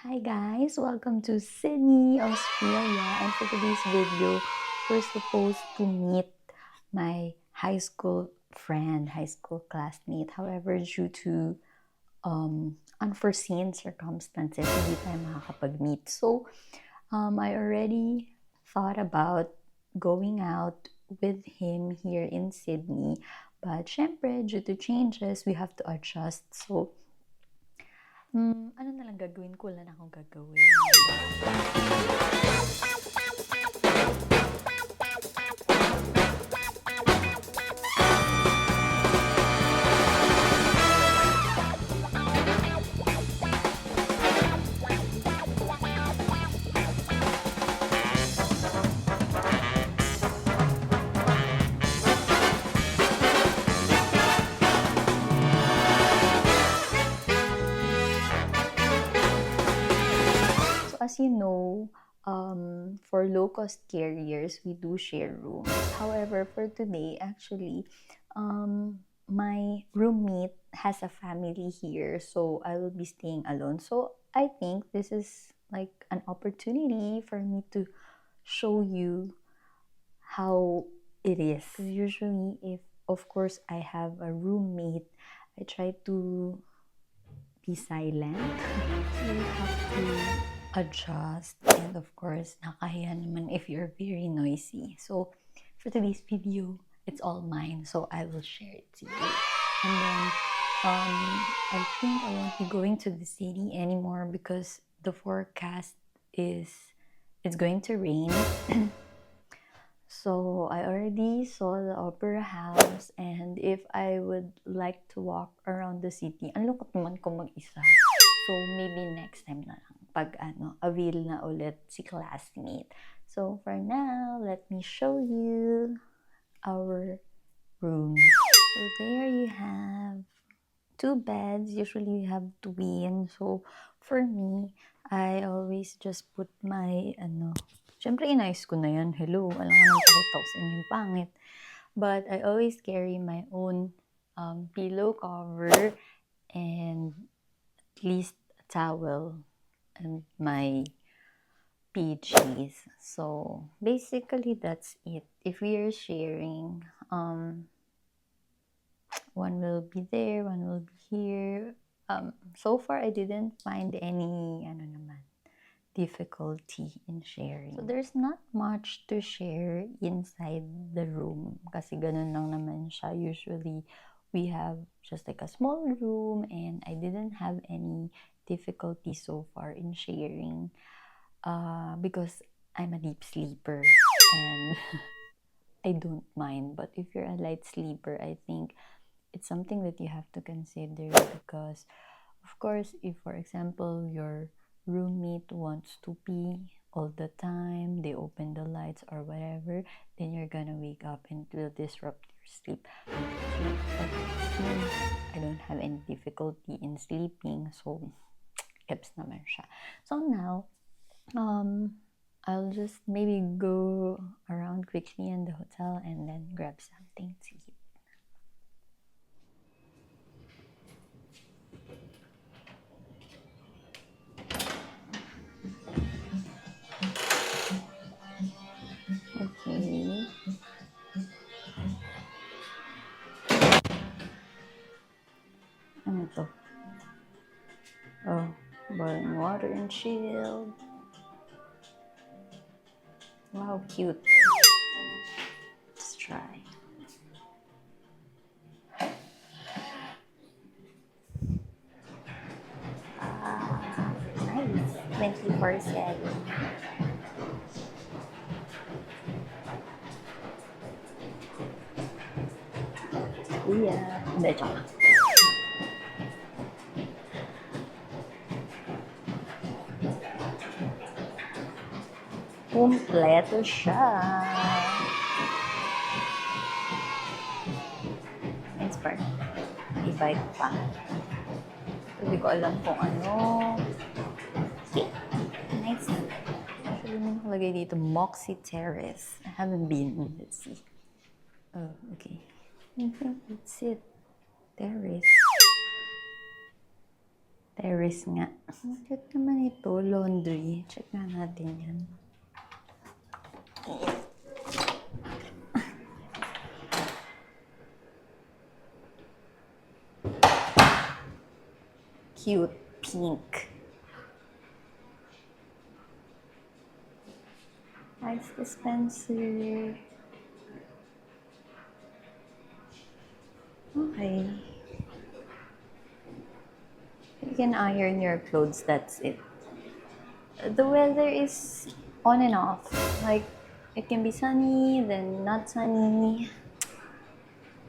Hi guys, welcome to Sydney, Australia, and for today's video, we're supposed to meet my high school friend, high school classmate. However, due to unforeseen circumstances, hindi tayo makakapag-meet. So, I already thought about going out with him here in Sydney. But syempre, due to changes, we have to adjust. So, ano na lang gagawin ko? Wala na akong gagawin. As you know, for low-cost carriers, we do share rooms. However, for today, actually, my roommate has a family here, so I will be staying alone. So I think this is like an opportunity for me to show you how it is. Because usually, if of course I have a roommate, I try to be silent. So you have to adjust, and of course nakahiya naman if you're very noisy. So for today's video, it's all mine, so I will share it to you. And then I think I won't be going to the city anymore because the forecast is it's going to rain. So I already saw the opera house, and if I would like to walk around the city, ang lungkot naman ko mag-isa. So maybe next time na lang pag avail na ulit si classmate. So for now, let me show you our room. So there you have 2 beds. Usually we have twin. So for me, I always just put my syempre inayos ko na yan. Hello, alam nga nang pakita ko sa inyo yung pangit. But I always carry my own pillow cover and at least a towel and my PGs. So basically that's it. If we are sharing, one will be there, one will be here. So far I didn't find any difficulty in sharing. So there's not much to share inside the room kasi ganun lang naman siya. Usually we have just like a small room, and I didn't have any difficulty so far in sharing because I'm a deep sleeper and I don't mind. But if you're a light sleeper, I think it's something that you have to consider because, of course, if for example your roommate wants to pee all the time, they open the lights or whatever, then you're gonna wake up and it will disrupt your sleep. But since I don't have any difficulty in sleeping, so keps naman siya. So now, I'll just maybe go around quickly in the hotel and then grab something to eat. Okay. Ano to? Oh, boiling water and chilled. Wow, cute. Let's try. Nice. 24/7. Yeah. Hindi, joke lang. Kompleto siya. Nice part. I-buy ko pa. Hindi ko alam kung ano. Okay. Nice. Actually, may nakalagay dito, Moxie Terrace. I haven't been. Let's see. Oh, okay. I think that's it. Terrace. Terrace nga. Ang cute naman ito, laundry. Check nga natin yan. Cute pink. Ice dispenser. Okay. You can iron your clothes, that's it. The weather is on and off. Like, it can be sunny, then not sunny.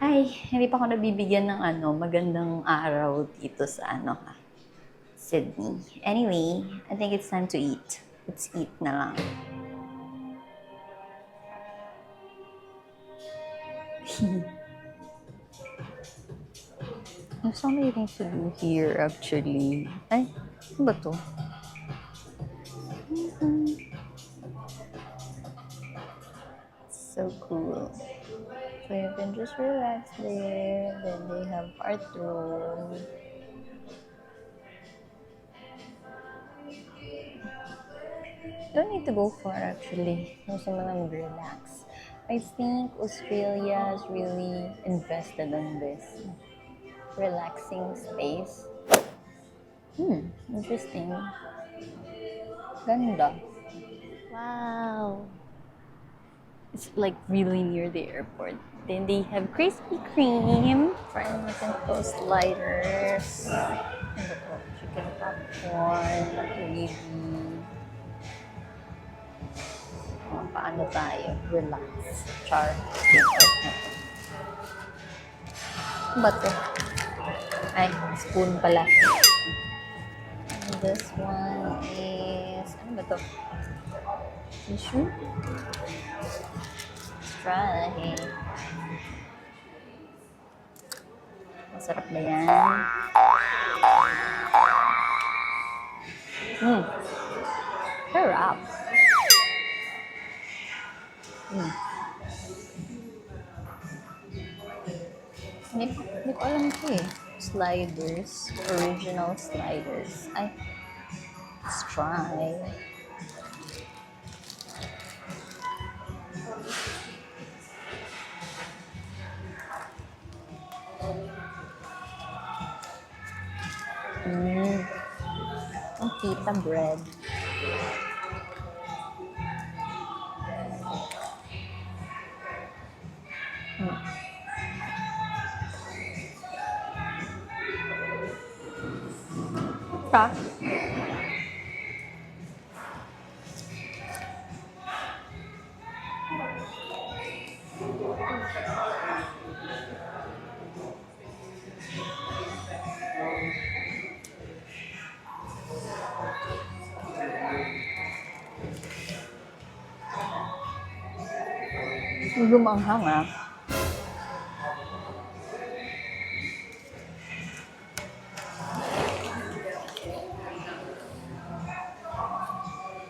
Ay, hindi pa ako nabibigyan ng magandang araw dito sa Sydney. Anyway, I think it's time to eat. Let's eat na lang. There's so many things to do here actually. Ay, ano ba to? So cool. So you can just relax there. Then they have art room. Don't need to go far actually. Gusto mo lang relax. I think Australia is really invested on this relaxing space. Interesting. Ganda. Wow. It's like really near the airport. Then they have Krispy Kreme, fried toast sliders, and chicken popcorn, gravy. Paano tayo? Relax. Char. Ano ba to? Ay, spoon pala. And this one is, ano ba to? Tissue? Let's try. Masarap ba yan? Sarap. Hindi ko alam ito eh. Sliders. Original sliders. Ay, let's try. Ang pita bread. Sarap. Lumanghang ah.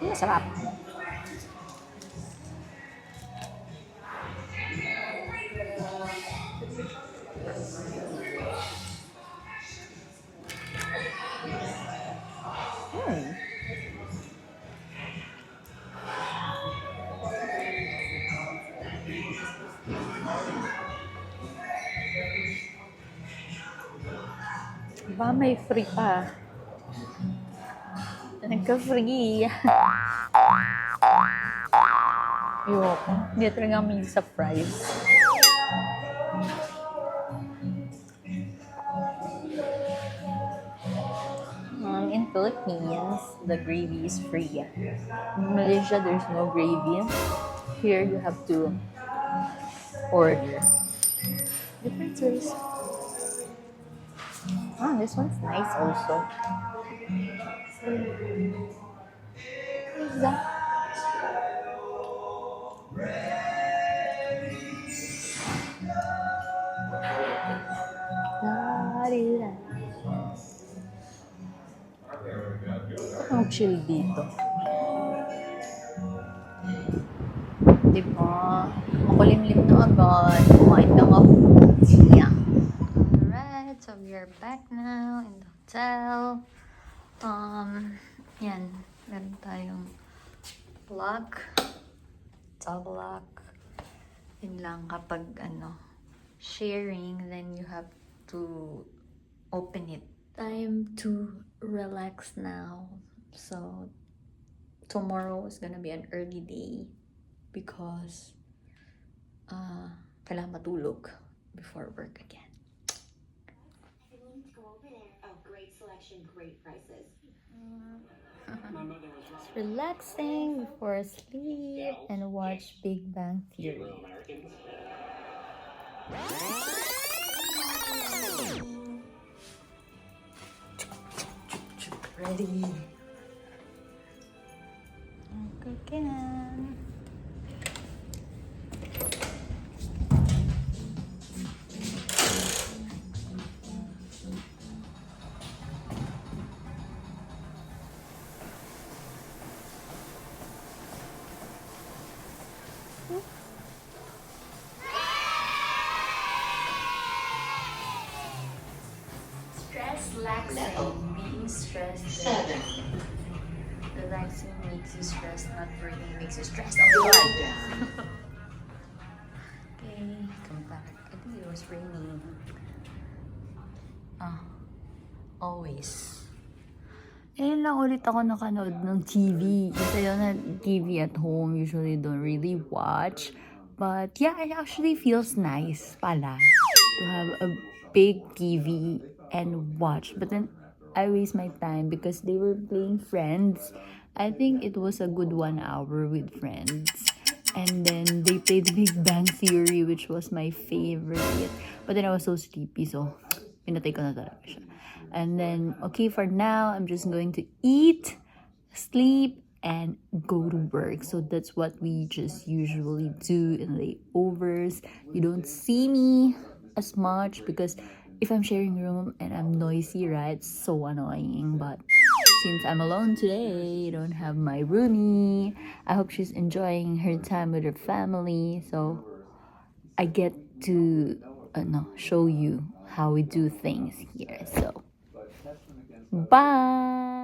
Masarap. Ba, may free pa. Nagka-free. Ayoko. Hindi talaga kami sa fries. In Philippines, the gravy is free. In Malaysia, there's no gravy. Here, you have to order. Different taste. This one's nice also. What is that? Ang chill dito. Diba? Makulimlim na agad. Kumain lang ako. Yeah. Alright, so we are back now in the hotel. Yan. Meron tayong lock, double lock. Yun lang kapag sharing, then you have to open it. Time to relax now. So tomorrow is gonna be an early day because kailangan matulog before work again. Great selection, great prices. Just relaxing before sleep and watch Big Bang Theory. Ready. Again. Stress relaxing. Being stressed. 7. Relaxing makes you stressed, not working makes you stressed. Oh my god! Okay, come back. I think it was raining. Always. Ngayon lang ulit ako nakanood ng TV. Kasi yun na TV at home usually don't really watch. But yeah, it actually feels nice pala to have a big TV and watch. But then I waste my time because they were playing Friends. I think it was a good 1 hour with Friends. And then they played Big Bang Theory, which was my favorite. But then I was so sleepy, so pinatay ko na talaga siya. And then, okay, for now, I'm just going to eat, sleep, and go to work. So that's what we just usually do in layovers. You don't see me as much because if I'm sharing room and I'm noisy, right? It's so annoying. But since I'm alone today, I don't have my roomie. I hope she's enjoying her time with her family. So I get to show you how we do things here. So bye.